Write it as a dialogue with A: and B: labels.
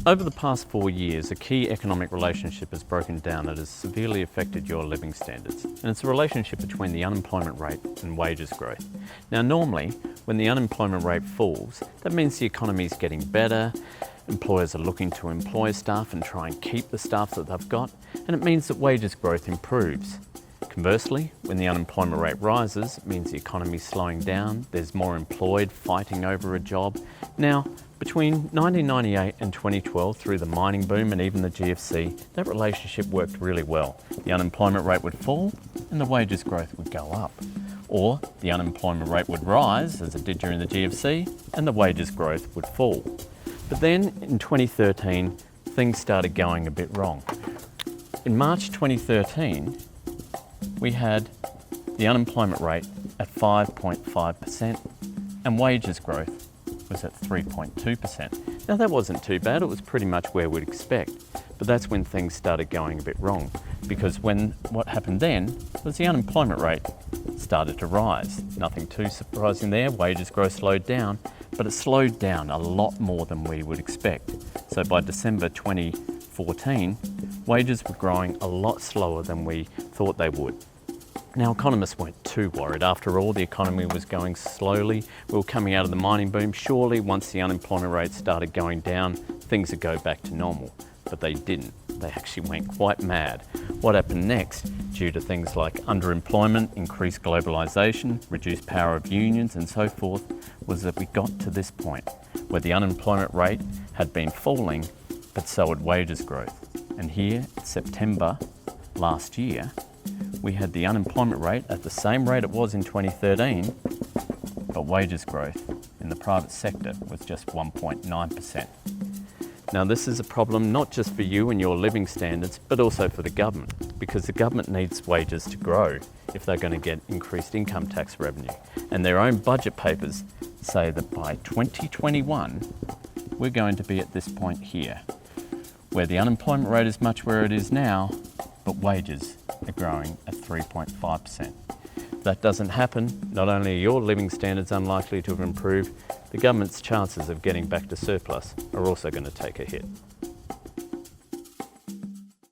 A: Over the past 4 years, a key economic relationship has broken down that has severely affected your living standards, and it's a relationship between the unemployment rate and wages growth. Now, normally, when the unemployment rate falls, that means the economy is getting better, employers are looking to employ staff and try and keep the staff that they've got, and it means that wages growth improves. Conversely, when the unemployment rate rises, it means the economy is slowing down, there's more employed fighting over a job. Now, between 1998 and 2012, through the mining boom and even the GFC, that relationship worked really well. The unemployment rate would fall and the wages growth would go up. Or the unemployment rate would rise, as it did during the GFC, and the wages growth would fall. But then in 2013, things started going a bit wrong. In March 2013, we had the unemployment rate at 5.5% and wages growth was at 3.2%. Now that wasn't too bad, it was pretty much where we'd expect, but that's when things started going a bit wrong, because what happened then was the unemployment rate started to rise. Nothing too surprising there, wages growth slowed down, but it slowed down a lot more than we would expect. So by December 2014, wages were growing a lot slower than we thought they would. Now, economists weren't too worried. After all, the economy was going slowly. We were coming out of the mining boom. Surely, once the unemployment rate started going down, things would go back to normal. But they didn't. They actually went quite mad. What happened next, due to things like underemployment, increased globalisation, reduced power of unions and so forth, was that we got to this point where the unemployment rate had been falling, but so had wages growth. And here, September last year, we had the unemployment rate at the same rate it was in 2013, but wages growth in the private sector was just 1.9%. Now, this is a problem not just for you and your living standards, but also for the government, because the government needs wages to grow if they're going to get increased income tax revenue. And their own budget papers say that by 2021, we're going to be at this point here, where the unemployment rate is much where it is now, but wages are growing at 3.5%. If that doesn't happen, not only are your living standards unlikely to have improved, the government's chances of getting back to surplus are also going to take a hit.